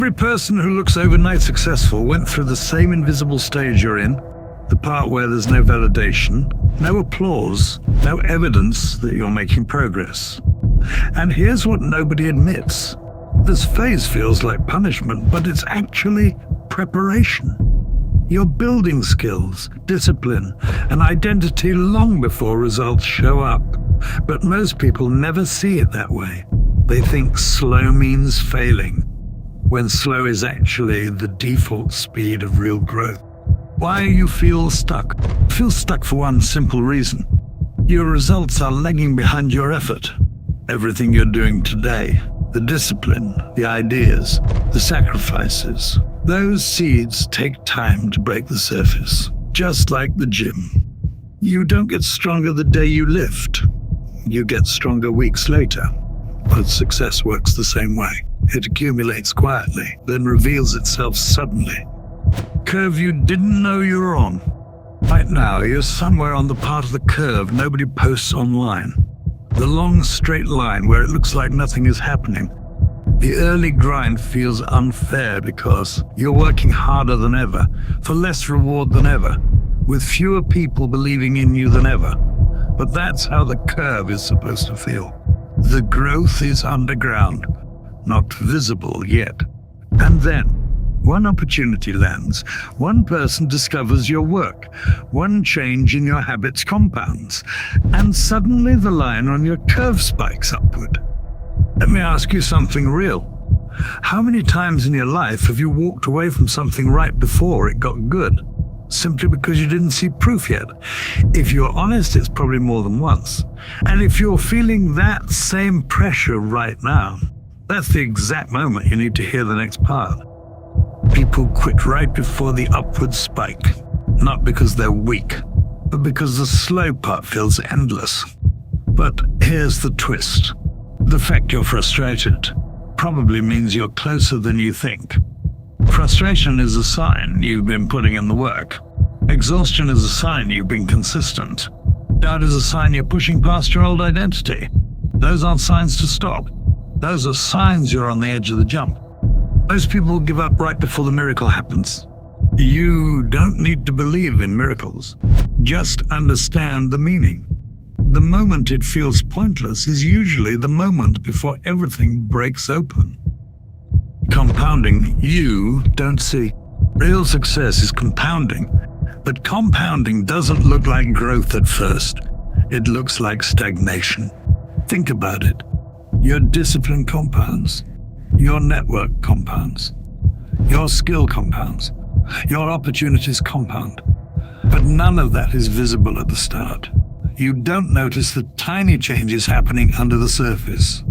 Every person who looks overnight successful went through the same invisible stage you're in, the part where there's no validation, no applause, no evidence that you're making progress. And here's what nobody admits. This phase feels like punishment, but it's actually preparation. You're building skills, discipline, and identity long before results show up. But most people never see it that way. They think slow means failing, when slow is actually the default speed of real growth. Why you feel stuck? Feel stuck for one simple reason. Your results are lagging behind your effort. Everything you're doing today, the discipline, the ideas, the sacrifices, those seeds take time to break the surface, just like the gym. You don't get stronger the day you lift. You get stronger weeks later. But success works the same way. It accumulates quietly, then reveals itself suddenly. Curve you didn't know you were on. Right now, you're somewhere on the part of the curve nobody posts online. The long, straight line where it looks like nothing is happening. The early grind feels unfair because you're working harder than ever, for less reward than ever, with fewer people believing in you than ever. But that's how the curve is supposed to feel. The growth is underground, not visible yet. And then, one opportunity lands, one person discovers your work, one change in your habits compounds, and suddenly the line on your curve spikes upward. Let me ask you something real. How many times in your life have you walked away from something right before it got good, simply because you didn't see proof yet? If you're honest, it's probably more than once. And if you're feeling that same pressure right now, that's the exact moment you need to hear the next part. People quit right before the upward spike, not because they're weak, but because the slow part feels endless. But here's the twist. The fact you're frustrated probably means you're closer than you think. Frustration is a sign you've been putting in the work. Exhaustion is a sign you've been consistent. Doubt is a sign you're pushing past your old identity. Those aren't signs to stop. Those are signs you're on the edge of the jump. Most people give up right before the miracle happens. You don't need to believe in miracles. Just understand the meaning. The moment it feels pointless is usually the moment before everything breaks open. Compounding, you don't see. Real success is compounding, but compounding doesn't look like growth at first. It looks like stagnation. Think about it. Your discipline compounds. Your network compounds. Your skill compounds. Your opportunities compound. But none of that is visible at the start. You don't notice the tiny changes happening under the surface.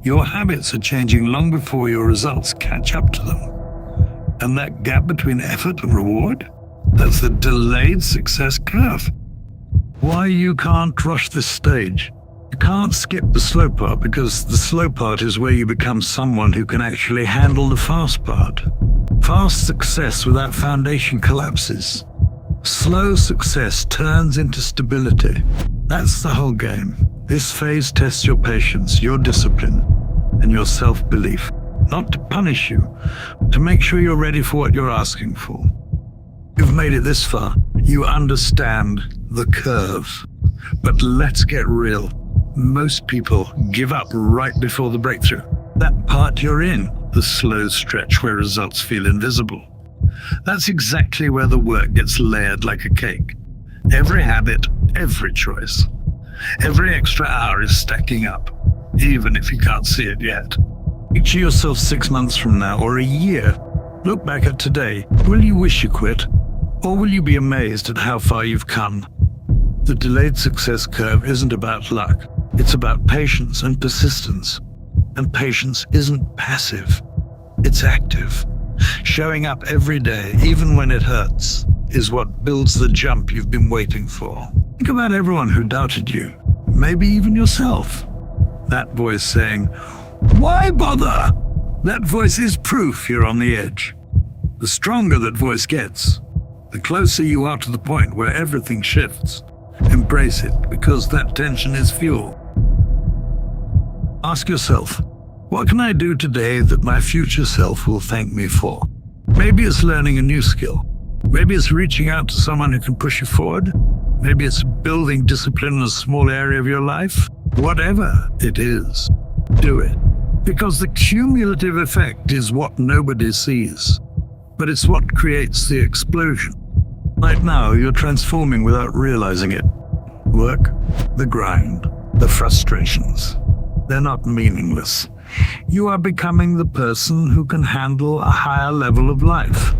Your habits are changing long before your results catch up to them. And that gap between effort and reward? That's the delayed success curve. Why you can't rush this stage? You can't skip the slow part because the slow part is where you become someone who can actually handle the fast part. Fast success without foundation collapses. Slow success turns into stability. That's the whole game. This phase tests your patience, your discipline, and your self-belief. Not to punish you, but to make sure you're ready for what you're asking for. You've made it this far. You understand the curve. But let's get real. Most people give up right before the breakthrough. That part you're in, the slow stretch where results feel invisible. That's exactly where the work gets layered like a cake. Every habit, every choice, every extra hour is stacking up, even if you can't see it yet. Picture yourself 6 months from now or a year. Look back at today. Will you wish you quit? Or will you be amazed at how far you've come? The delayed success curve isn't about luck. It's about patience and persistence. And patience isn't passive. It's active. Showing up every day, even when it hurts, is what builds the jump you've been waiting for. Think about everyone who doubted you, maybe even yourself. That voice saying, "Why bother?" That voice is proof you're on the edge. The stronger that voice gets, the closer you are to the point where everything shifts. Embrace it, because that tension is fuel. Ask yourself, What can I do today that my future self will thank me for? Maybe it's learning a new skill. Maybe it's reaching out to someone who can push you forward. Maybe it's building discipline in a small area of your life. Whatever it is, do it. Because the cumulative effect is what nobody sees, but it's what creates the explosion. Right now, you're transforming without realizing it. Work, the grind, the frustrations. They're not meaningless. You are becoming the person who can handle a higher level of life.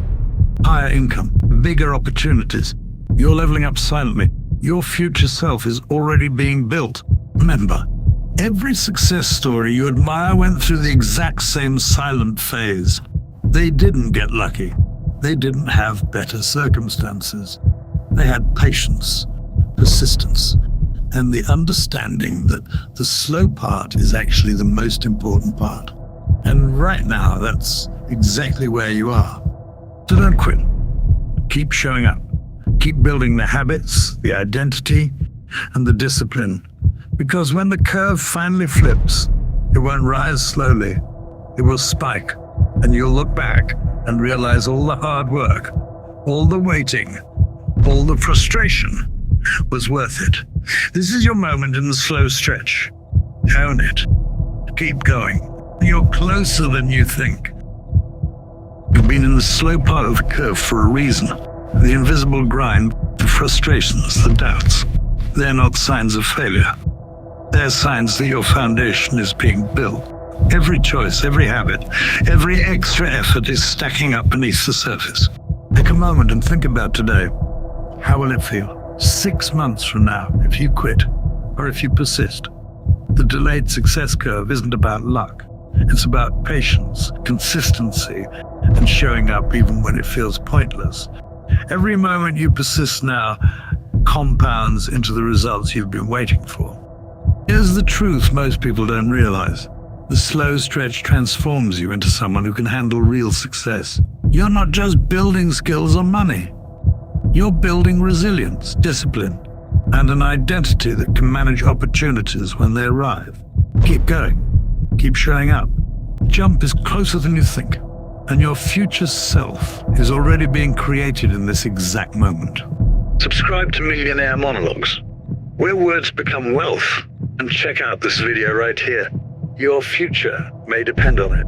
Higher income, bigger opportunities. You're leveling up silently. Your future self is already being built. Remember, every success story you admire went through the exact same silent phase. They didn't get lucky. They didn't have better circumstances. They had patience, persistence, and the understanding that the slow part is actually the most important part. And right now, that's exactly where you are. So don't quit. Keep showing up. Keep building the habits, the identity, and the discipline. Because when the curve finally flips, it won't rise slowly. It will spike, and you'll look back and realize all the hard work, all the waiting, all the frustration was worth it. This is your moment in the slow stretch. Own it. Keep going. You're closer than you think. You've been in the slow part of the curve for a reason. The invisible grind, the frustrations, the doubts. They're not signs of failure. They're signs that your foundation is being built. Every choice, every habit, every extra effort is stacking up beneath the surface. Take a moment and think about today. How will it feel 6 months from now if you quit or if you persist? The delayed success curve isn't about luck. It's about patience, consistency, and showing up even when it feels pointless. Every moment you persist now compounds into the results you've been waiting for. Here's the truth most people don't realize. The slow stretch transforms you into someone who can handle real success. You're not just building skills or money. You're building resilience, discipline, and an identity that can manage opportunities when they arrive. Keep going. Keep showing up. Jump is closer than you think, and your future self is already being created in this exact moment. Subscribe to Millionaire Monologues, where words become wealth, and check out this video right here. Your future may depend on it.